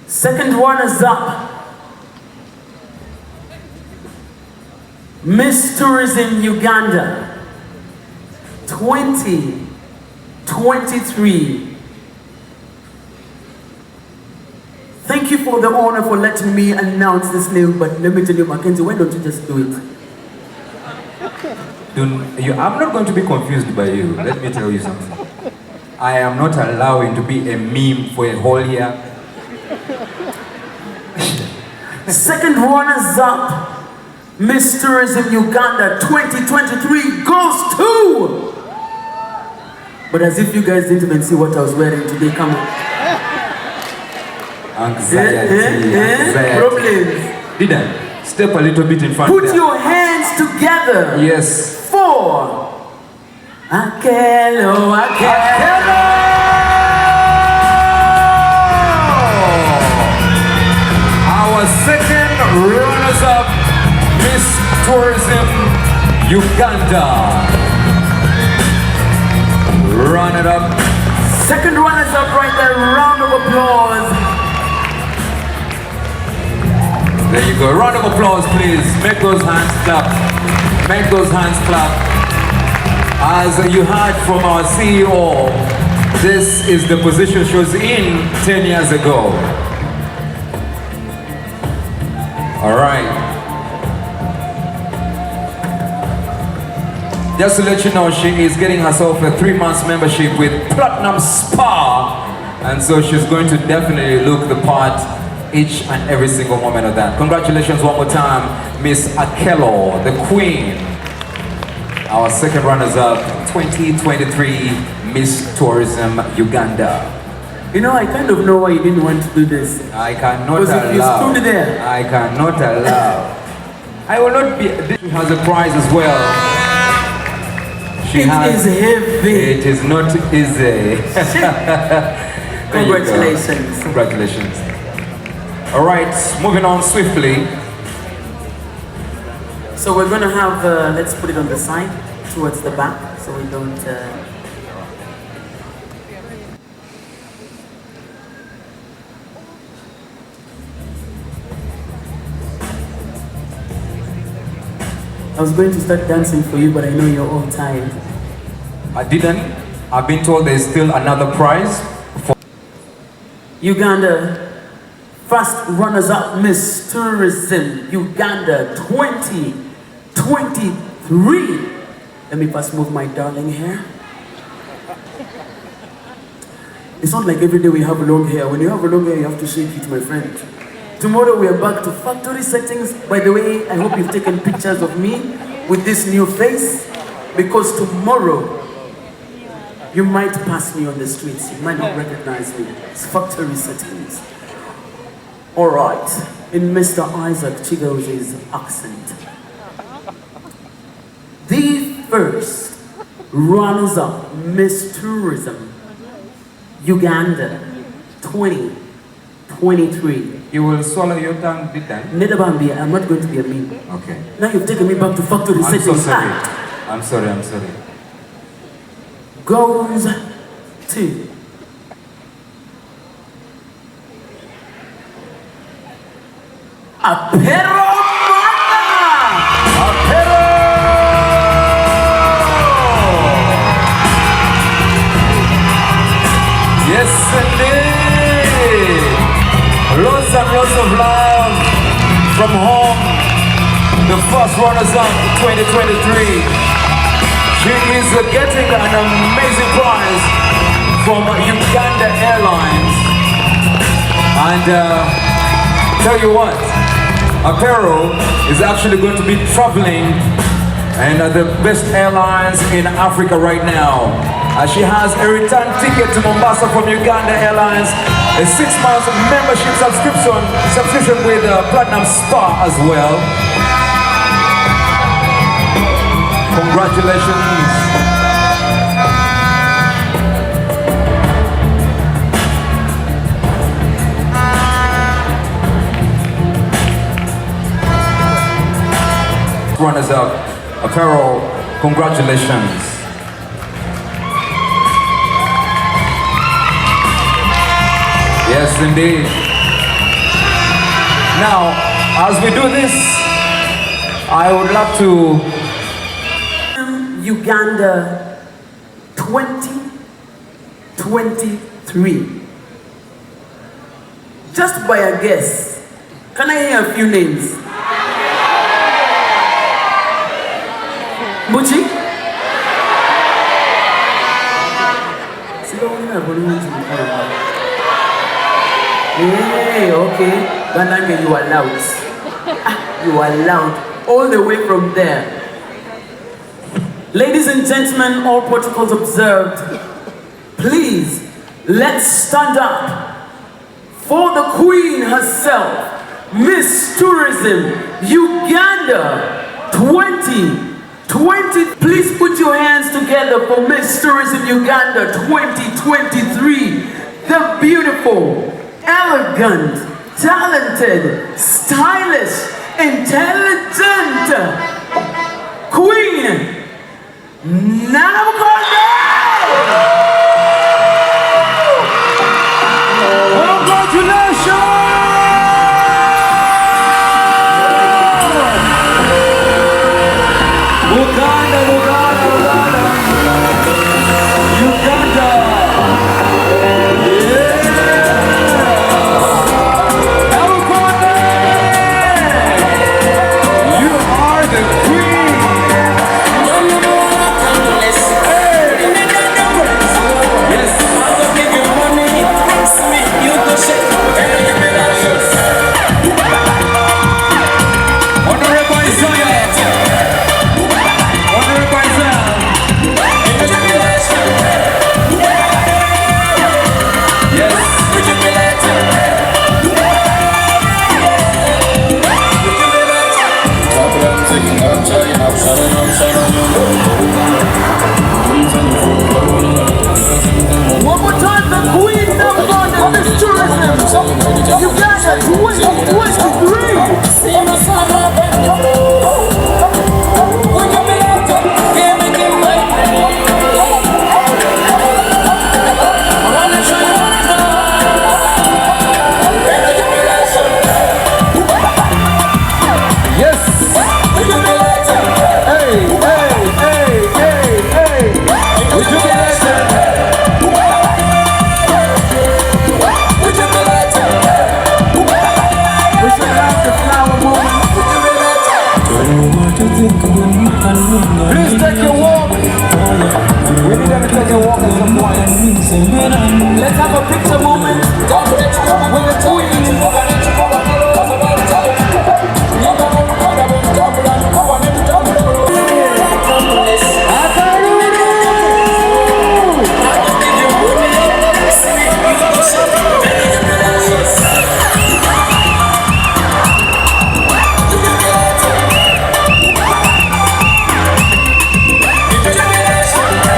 Second runners up, Miss Tourism Uganda 2023. Thank you for the honor for letting me announce this name, but let me tell you, Mackenzie, why don't you just do it? I'm not going to be confused by you. Let me tell you something. I am not allowing to be a meme for a whole year. Second runners up, Miss Tourism Uganda 2023 goes to... But as if you guys didn't even see what I was wearing today, come on. Anxiety. Problems. Did I? Step a little bit in front. Put your hands together. Yes. For Akelo. Our second runners-up, Miss Tourism Uganda. Run it up. Second runners-up right there. Round of applause. There you go. Round of applause, please. Make those hands clap. Make those hands clap. As you heard from our CEO, this is the position she was in 10 years ago. All right. Just to let you know, she is getting herself a 3-month membership with Platinum Spa. And so she's going to definitely look the part each and every single moment of that. Congratulations one more time, Miss Akelo, the Queen. Our second runners-up, 2023 Miss Tourism Uganda. You know, I kind of know why you didn't want to do this. I cannot because allow. if you stood there. I cannot allow. I will not be. She has a prize as well. She is heavy. It is not easy. Congratulations. Congratulations. All right, moving on swiftly. So we're going to have, let's put it on the side, towards the back, so we don't... I was going to start dancing for you, but I know you're all tired. I didn't. I've been told there's still another prize for Uganda. First runners-up, Miss Tourism Uganda 2023. Let me first move my darling hair. It's not like every day we have long hair. When you have long hair, you have to shake it, my friend. Tomorrow we are back to factory settings. By the way, I hope you've taken pictures of me with this new face, because tomorrow you might pass me on the streets. You might not recognize me. It's factory settings. All right, in Mr. Isaac Chigo's accent. The first runners-up, Miss Tourism Uganda 2023. You will swallow your tongue, did that? Nedabambi, I'm not going to be a meme. Okay. Now you've taken me back to factory settings. So sorry. I'm sorry. Goes to Apero Yes, indeed. Lots and lots of love from home. The first runners-up 2023. She is getting an amazing prize from Uganda Airlines. And tell you what, Apero is actually going to be traveling and the best airlines in Africa right now. She has a return ticket to Mombasa from Uganda Airlines, a 6-month membership subscription with Platinum Spa as well. Congratulations. Runners-up, Apero, congratulations. Yes, indeed. Now, as we do this, I would love to... Uganda 2023. Just by a guess, can I hear a few names? Muchi? Hey, okay. Bananga, you are loud. You are loud. All the way from there. Ladies and gentlemen, all protocols observed. Please, let's stand up for the Queen herself, Miss Tourism Uganda 2020. Please put your hands together for Miss Tourism Uganda 2023. The beautiful, elegant, talented, stylish, intelligent Queen Nabukonde! Congratulations!